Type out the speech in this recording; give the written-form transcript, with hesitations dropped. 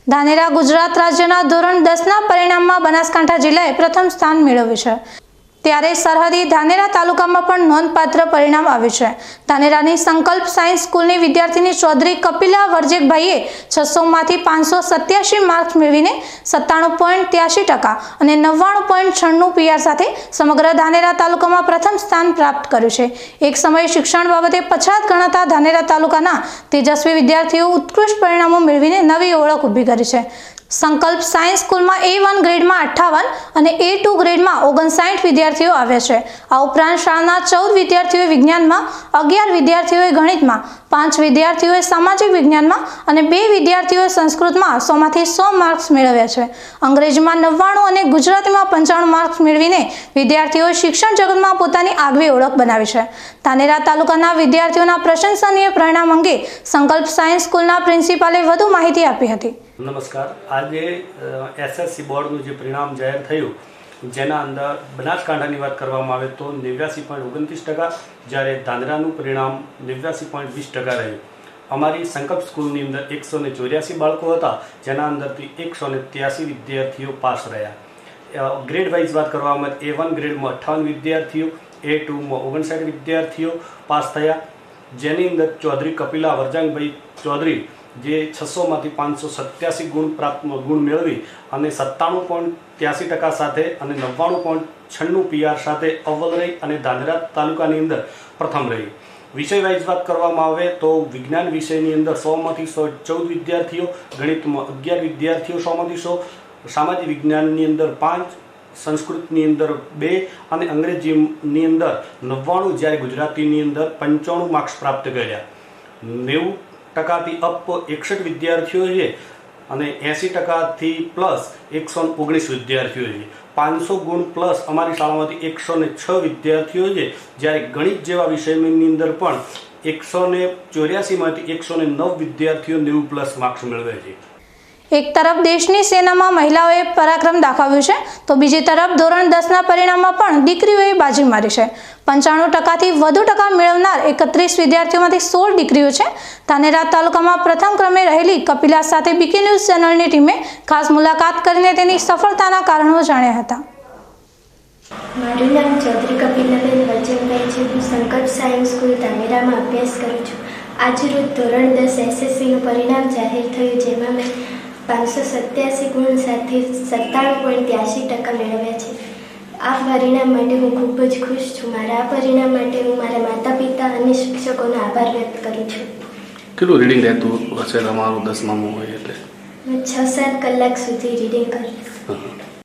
ધાનેરા ગુજરાત રાજ્યના ધોરણ 10ના પરિણામમાં બનાસકાંઠા જિલ્લાએ પ્રથમ સ્થાન મેળવ્યું છે, ત્યારે સરહદી ધાનેરા તાલુકામાં પણ નોંધપાત્ર પરિણામ આવ્યું છે। ધાનેરાની સંકલ્પ સાયન્સ સ્કૂલની વિદ્યાર્થીની ચૌધરી કપિલા વર્જેકભાઈએ 600માંથી 587 માર્ક્સ મેળવીને 97.83% અને 99.96 PR સાથે સમગ્ર ધાનેરા તાલુકામાં પ્રથમ સ્થાન પ્રાપ્ત કર્યું છે। એક સમયે શિક્ષણ બાબતે પછાત ગણાતા ધાનેરા તાલુકાના તેજસ્વી વિદ્યાર્થીઓ ઉત્કૃષ્ટ પરિણામો મેળવીને નવી ઓળખ ઊભી કરી છે। સંકલ્પ સાયન્સ સ્કૂલમાં A1 ગ્રેડમાં 58 અને A2 ગ્રેડમાં 59 વિદ્યાર્થીઓ આવ્યા છે। આ ઉપરાંત શાળાના 14 વિદ્યાર્થીઓએ વિજ્ઞાનમાં, 11 વિદ્યાર્થીઓએ ગણિતમાં, 5 વિદ્યાર્થીઓએ સામાજિક વિજ્ઞાનમાં અને 2 વિદ્યાર્થીઓએ સંસ્કૃતમાં 100માંથી 100 માર્ક્સ મેળવ્યા છે। અંગ્રેજીમાં 99 અને ગુજરાતીમાં 95 માર્ક્સ મેળવીને વિદ્યાર્થીઓએ શિક્ષણ જગતમાં પોતાની આગવી ઓળખ બનાવી છે। ધાનેરા તાલુકાના વિદ્યાર્થીઓના પ્રશંસનીય પરિણામ અંગે સંકલ્પ સાયન્સ સ્કૂલના પ્રિન્સિપાલે વધુ માહિતી આપી હતી। નમસ્કાર। આજે એસએસસી બોર્ડનું જે પરિણામ જાહેર થયું, જેના અંદર બનાસકાંઠાની વાત કરવામાં આવે તો 89.29%, જ્યારે ધાનેરાનું પરિણામ 89.20% રહ્યું। અમારી સંકલ્પ સ્કૂલની અંદર 184 બાળકો હતા, જેના અંદરથી 183 વિદ્યાર્થીઓ પાસ રહ્યા। ગ્રેડ વાઇઝ વાત કરવામાં આવે A1 ગ્રેડમાં 58 વિદ્યાર્થીઓ, A2માં 59 વિદ્યાર્થીઓ પાસ થયા, જેની અંદર ચૌધરી કપિલા વર્જેકભાઈ ચૌધરી જે 600માંથી 587 ગુણ મેળવી અને 97.83% સાથે અને 99.96 PR સાથે અવ્વલ રહી અને ધાનેરા તાલુકાની અંદર પ્રથમ રહી। વિષય વાઇઝ વાત કરવામાં આવે તો વિજ્ઞાન વિષયની અંદર 100માંથી 114 વિદ્યાર્થીઓ, ગણિતમાં 11 વિદ્યાર્થીઓ 100માંથી 100, સામાજિક વિજ્ઞાનની અંદર 5, સંસ્કૃતની અંદર 2 અને અંગ્રેજીની અંદર 99, જ્યારે ગુજરાતીની અંદર 95 માર્ક્સ પ્રાપ્ત કર્યા। 90%થી અપ 61 વિદ્યાર્થીઓ છે અને 80%થી પ્લસ 119 વિદ્યાર્થીઓ છે। 500 ગુણ પ્લસ અમારી શાળામાંથી 106 વિદ્યાર્થીઓ છે, જ્યારે ગણિત જેવા વિષયની અંદર પણ 184માંથી 109 વિદ્યાર્થીઓ 90+ માર્ક્સ મેળવે છે। એક તરફ દેશની સેનામાં મહિલાઓએ પરાક્રમ દાખવ્યું છે, તો બીજી તરફ ધોરણ 10ના પરિણામમાં પણ દીકરીઓએ બાજી મારી છે। 95%થી વધુ ટકા મેળવનાર 31 વિદ્યાર્થીઓમાંથી 16 દીકરીઓ છે। ધાનેરા તાલુકામાં પ્રથમ ક્રમે રહેલી કપિલા સાથે BK ન્યૂઝ ચેનલની ટીમે ખાસ મુલાકાત કરીને તેની સફળતાના કારણો જાણ્યા હતા। મારું નામ ચૌધરી કપિલાબેન વર્જેકભાઈ છે। હું સંકલ્પ સાયન્સ સ્કૂલ ધાનેરામાં અભ્યાસ કરું છું। આજરોજ ધોરણ 10 SSCનું પરિણામ જાહેર થયું, જેમાં મેં 587 ગુણ સાથે 97.83% મેળવ્યા છે। આ પરિણામ માટે હું ખૂબ જ ખુશ છું। મારા આ પરિણામ માટે હું મારા માતા પિતા અને શિક્ષકોનો આભાર વ્યક્ત કરું છું। કેટલું રીડિંગ રહેતું હશે તમારું 10મામાં હોય એટલે? હું 6-7 કલાક સુધી રીડિંગ કરું છું।